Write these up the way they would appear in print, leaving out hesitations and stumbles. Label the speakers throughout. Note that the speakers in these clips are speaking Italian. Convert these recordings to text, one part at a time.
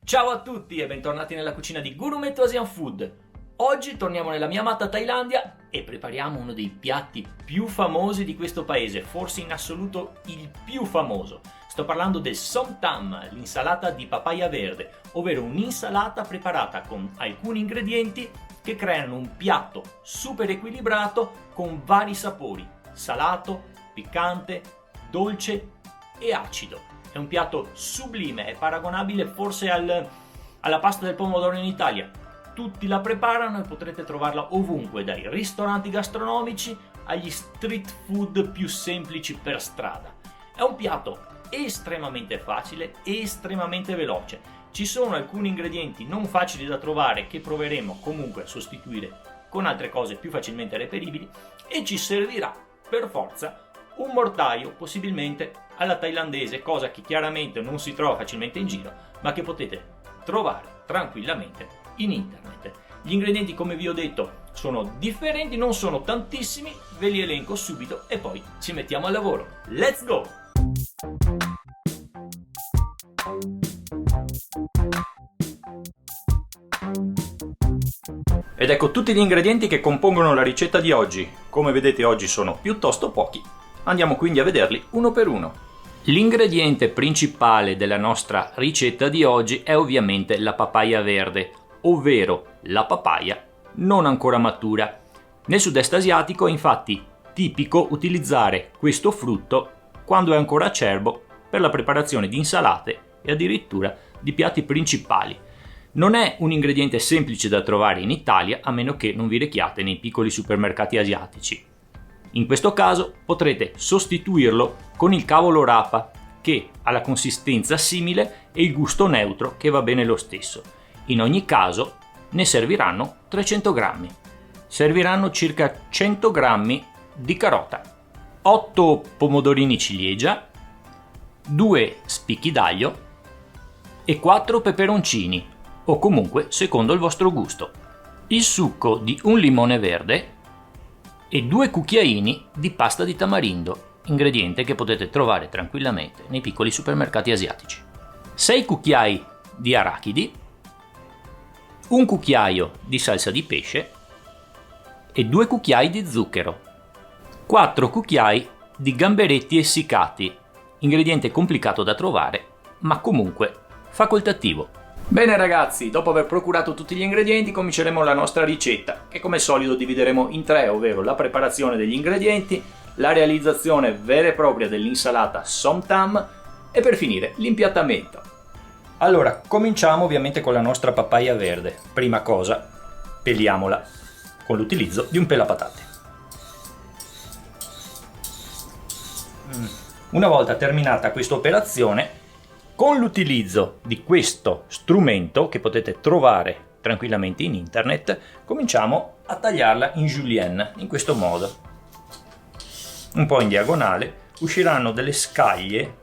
Speaker 1: Ciao a tutti e bentornati nella cucina di Gurumetto Asian Food. Oggi torniamo nella mia amata Thailandia e prepariamo uno dei piatti più famosi di questo paese, forse in assoluto il più famoso. Sto parlando del Som Tam, l'insalata di papaya verde, ovvero un'insalata preparata con alcuni ingredienti che creano un piatto super equilibrato con vari sapori: salato, piccante, dolce e acido. È un piatto sublime, è paragonabile forse alla pasta del pomodoro in Italia. Tutti la preparano e potrete trovarla ovunque, dai ristoranti gastronomici agli street food più semplici per strada. È un piatto estremamente facile e estremamente veloce. Ci sono alcuni ingredienti non facili da trovare che proveremo comunque a sostituire con altre cose più facilmente reperibili e ci servirà per forza un mortaio, possibilmente alla thailandese, cosa che chiaramente non si trova facilmente in giro, ma che potete trovare tranquillamente in internet. Gli ingredienti, come vi ho detto, sono differenti, non sono tantissimi, ve li elenco subito e poi ci mettiamo al lavoro. Let's go! Ed ecco tutti gli ingredienti che compongono la ricetta di oggi. Come vedete oggi sono piuttosto pochi. Andiamo quindi a vederli uno per uno. L'ingrediente principale della nostra ricetta di oggi è ovviamente la papaya verde, ovvero la papaya non ancora matura. Nel sud-est asiatico è infatti tipico utilizzare questo frutto quando è ancora acerbo per la preparazione di insalate e addirittura di piatti principali. Non è un ingrediente semplice da trovare in Italia, a meno che non vi rechiate nei piccoli supermercati asiatici. In questo caso potrete sostituirlo con il cavolo rapa, che ha la consistenza simile e il gusto neutro che va bene lo stesso. In ogni caso ne serviranno 300 grammi. Serviranno circa 100 grammi di carota, 8 pomodorini ciliegia, 2 spicchi d'aglio e 4 peperoncini, o comunque secondo il vostro gusto. Il succo di un limone verde e 2 cucchiaini di pasta di tamarindo, ingrediente che potete trovare tranquillamente nei piccoli supermercati asiatici. 6 cucchiai di arachidi, un cucchiaio di salsa di pesce e 2 cucchiai di zucchero, 4 cucchiai di gamberetti essiccati, ingrediente complicato da trovare ma comunque facoltativo. Bene ragazzi, dopo aver procurato tutti gli ingredienti cominceremo la nostra ricetta, che come al solito divideremo in 3, ovvero la preparazione degli ingredienti, la realizzazione vera e propria dell'insalata Som Tam e per finire l'impiattamento. Allora, cominciamo ovviamente con la nostra papaya verde. Prima cosa, peliamola con l'utilizzo di un pelapatate. Una volta terminata questa operazione, con l'utilizzo di questo strumento che potete trovare tranquillamente in internet, cominciamo a tagliarla in julienne, in questo modo. Un po' in diagonale, usciranno delle scaglie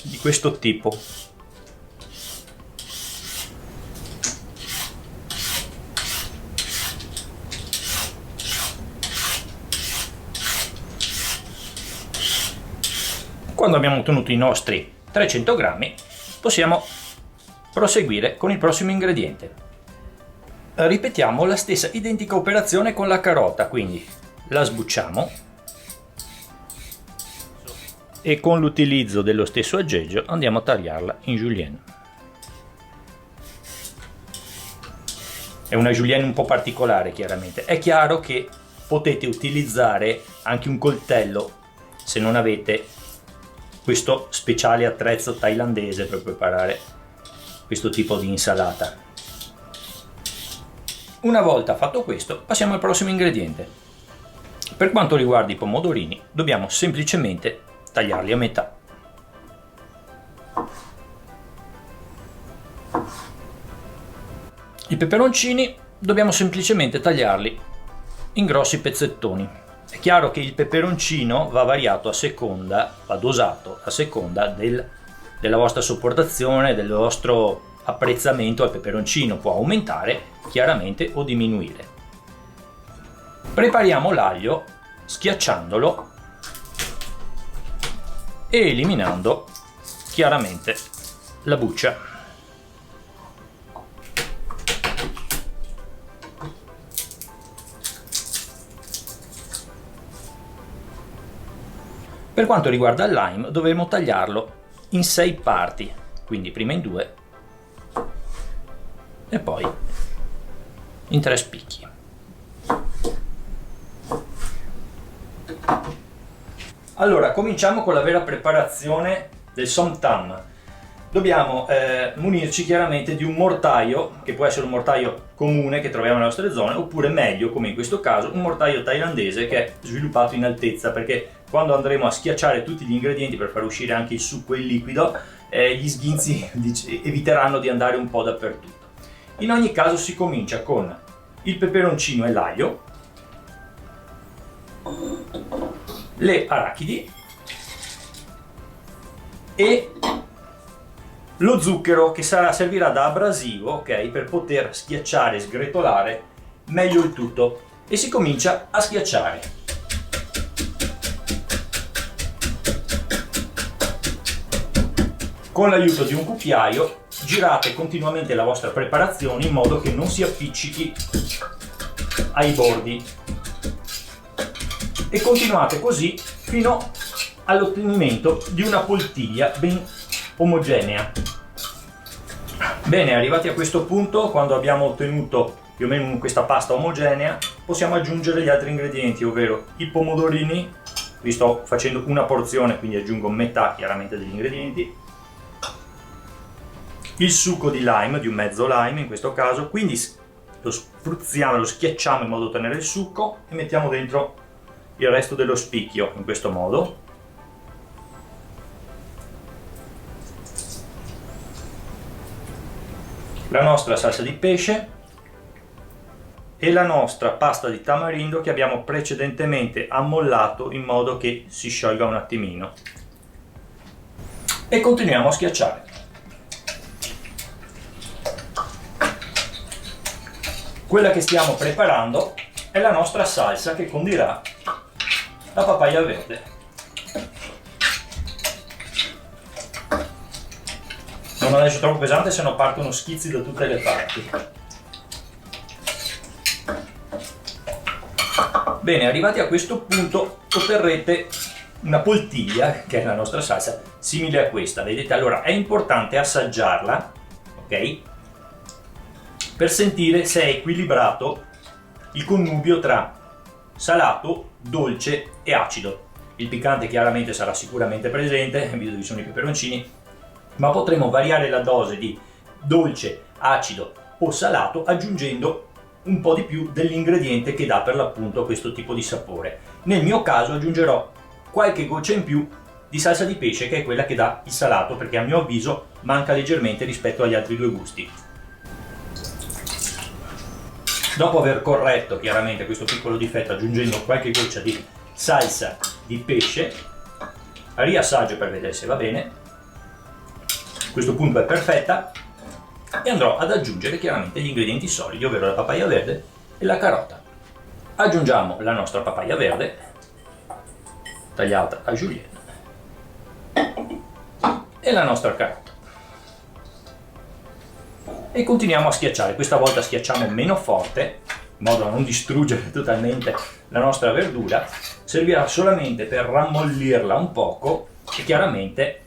Speaker 1: di questo tipo. Quando abbiamo ottenuto i nostri 300 grammi possiamo proseguire con il prossimo ingrediente. Ripetiamo la stessa identica operazione con la carota, quindi la sbucciamo e con l'utilizzo dello stesso aggeggio andiamo a tagliarla in julienne. È una julienne un po' particolare chiaramente. È chiaro che potete utilizzare anche un coltello se non avete questo speciale attrezzo thailandese per preparare questo tipo di insalata. Una volta fatto questo, passiamo al prossimo ingrediente. Per quanto riguarda i pomodorini, dobbiamo semplicemente tagliarli a metà. I peperoncini dobbiamo semplicemente tagliarli in grossi pezzettoni. È chiaro che il peperoncino va variato a seconda, va dosato a seconda della vostra sopportazione, del vostro apprezzamento al peperoncino. Può aumentare chiaramente o diminuire. Prepariamo l'aglio schiacciandolo e eliminando chiaramente la buccia. Per quanto riguarda il lime, dovremo tagliarlo in 6 parti, quindi prima in 2 e poi in 3 spicchi. Allora, cominciamo con la vera preparazione del som tam. Dobbiamo munirci chiaramente di un mortaio, che può essere un mortaio comune che troviamo nelle nostre zone, oppure meglio, come in questo caso, un mortaio thailandese che è sviluppato in altezza, perché quando andremo a schiacciare tutti gli ingredienti per far uscire anche il succo e il liquido, gli sghinzi eviteranno di andare un po' dappertutto. In ogni caso si comincia con il peperoncino e l'aglio, le arachidi e lo zucchero, che servirà da abrasivo, ok, per poter schiacciare e sgretolare meglio il tutto, e si comincia a schiacciare. Con l'aiuto di un cucchiaio girate continuamente la vostra preparazione in modo che non si appiccichi ai bordi e continuate così fino all'ottenimento di una poltiglia ben omogenea. Bene, arrivati a questo punto, quando abbiamo ottenuto più o meno questa pasta omogenea, possiamo aggiungere gli altri ingredienti, ovvero i pomodorini. Vi sto facendo una porzione, quindi aggiungo metà chiaramente degli ingredienti, il succo di lime, di un mezzo lime in questo caso, quindi lo spruzziamo, lo schiacciamo in modo da ottenere il succo e mettiamo dentro il resto dello spicchio in questo modo. La nostra salsa di pesce e la nostra pasta di tamarindo che abbiamo precedentemente ammollato in modo che si sciolga un attimino, e continuiamo a schiacciare. Quella che stiamo preparando è la nostra salsa che condirà la papaya verde. Non adesso troppo pesante, se no partono schizzi da tutte le parti. Bene, arrivati a questo punto otterrete una poltiglia, che è la nostra salsa, simile a questa. Vedete, allora è importante assaggiarla, ok? Per sentire se è equilibrato il connubio tra salato, dolce e acido. Il piccante chiaramente sarà sicuramente presente, visto che sono i peperoncini, ma potremo variare la dose di dolce, acido o salato aggiungendo un po' di più dell'ingrediente che dà per l'appunto questo tipo di sapore. Nel mio caso aggiungerò qualche goccia in più di salsa di pesce, che è quella che dà il salato, perché a mio avviso manca leggermente rispetto agli altri due gusti. Dopo aver corretto chiaramente questo piccolo difetto aggiungendo qualche goccia di salsa di pesce, riassaggio per vedere se va bene. A questo punto è perfetta e andrò ad aggiungere chiaramente gli ingredienti solidi, ovvero la papaya verde e la carota. Aggiungiamo la nostra papaya verde tagliata a julienne e la nostra carota e continuiamo a schiacciare. Questa volta schiacciamo meno forte in modo da non distruggere totalmente la nostra verdura. Servirà solamente per rammollirla un poco e chiaramente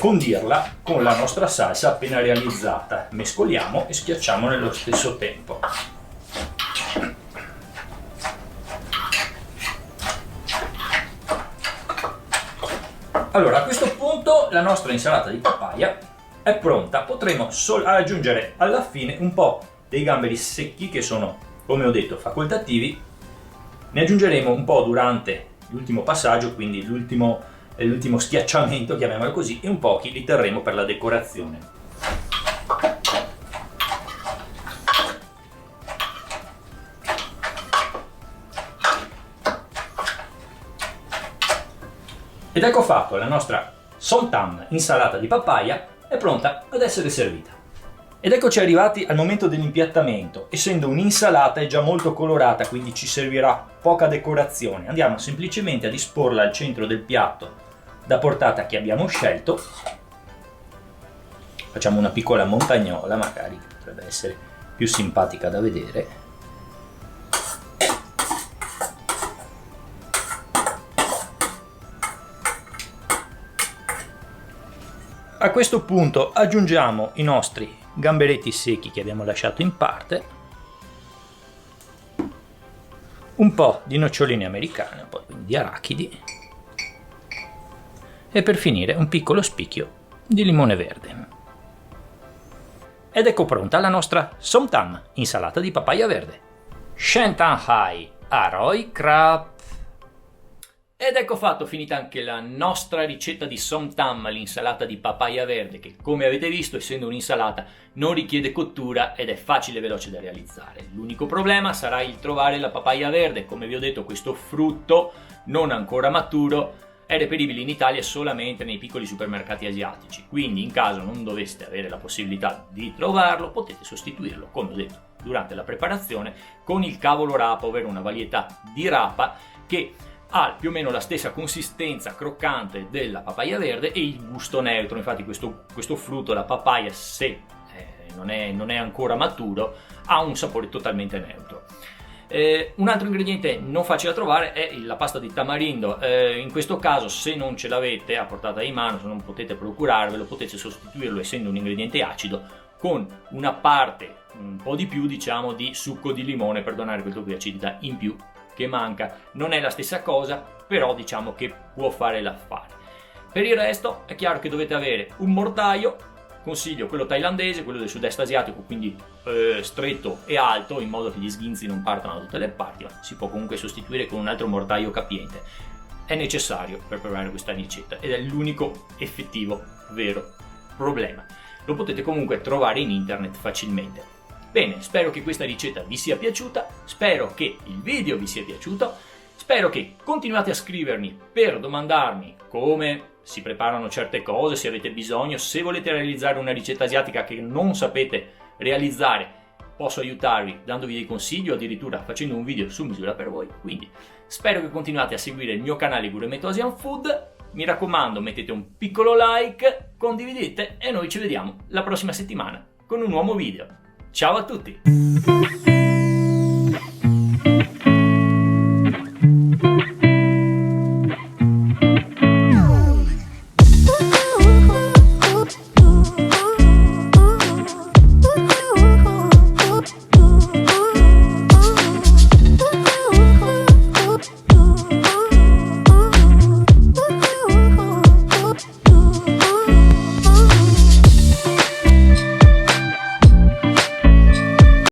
Speaker 1: condirla con la nostra salsa appena realizzata. Mescoliamo e schiacciamo nello stesso tempo. Allora, a questo punto la nostra insalata di papaya è pronta. Potremo aggiungere alla fine un po' dei gamberi secchi, che sono, come ho detto, facoltativi. Ne aggiungeremo un po' durante l'ultimo passaggio, quindi l'ultimo schiacciamento, chiamiamolo così, e un po' li terremo per la decorazione. Ed ecco fatto, la nostra som tam insalata di papaya è pronta ad essere servita. Ed eccoci arrivati al momento dell'impiattamento. Essendo un'insalata è già molto colorata, quindi ci servirà poca decorazione. Andiamo semplicemente a disporla al centro del piatto da portata che abbiamo scelto. Facciamo una piccola montagnola, magari, che potrebbe essere più simpatica da vedere. A questo punto aggiungiamo i nostri gamberetti secchi che abbiamo lasciato in parte, un po' di noccioline americane, un po' di arachidi e per finire un piccolo spicchio di limone verde. Ed ecco pronta la nostra som tam, insalata di papaya verde. Shentan hai, aroi krap. Ed ecco fatto, finita anche la nostra ricetta di som tam, l'insalata di papaya verde, che come avete visto, essendo un'insalata, non richiede cottura ed è facile e veloce da realizzare. L'unico problema sarà il trovare la papaya verde. Come vi ho detto, questo frutto non ancora maturo è reperibile in Italia solamente nei piccoli supermercati asiatici, quindi in caso non doveste avere la possibilità di trovarlo, potete sostituirlo, come ho detto durante la preparazione, con il cavolo rapa, ovvero una varietà di rapa che ha più o meno la stessa consistenza croccante della papaya verde e il gusto neutro. Infatti questo frutto, la papaya, se non è ancora maturo, ha un sapore totalmente neutro. Un altro ingrediente non facile da trovare è la pasta di tamarindo. In questo caso, se non ce l'avete a portata di mano, se non potete procurarvelo, potete sostituirlo, essendo un ingrediente acido, con una parte, un po' di più diciamo, di succo di limone per donare quel tocco di acidità in più che manca. Non è la stessa cosa, però diciamo che può fare l'affare. Per il resto è chiaro che dovete avere un mortaio. Consiglio quello thailandese, quello del sud-est asiatico, quindi stretto e alto, in modo che gli sghinzi non partano da tutte le parti, ma si può comunque sostituire con un altro mortaio capiente. È necessario per preparare questa ricetta ed è l'unico effettivo vero problema. Lo potete comunque trovare in internet facilmente. Bene, spero che questa ricetta vi sia piaciuta, spero che il video vi sia piaciuto, spero che continuate a scrivermi per domandarmi come si preparano certe cose, se avete bisogno, se volete realizzare una ricetta asiatica che non sapete realizzare, posso aiutarvi dandovi dei consigli o addirittura facendo un video su misura per voi. Quindi spero che continuate a seguire il mio canale Gourmetto Asian Food. Mi raccomando, mettete un piccolo like, condividete e noi ci vediamo la prossima settimana con un nuovo video. Ciao a tutti!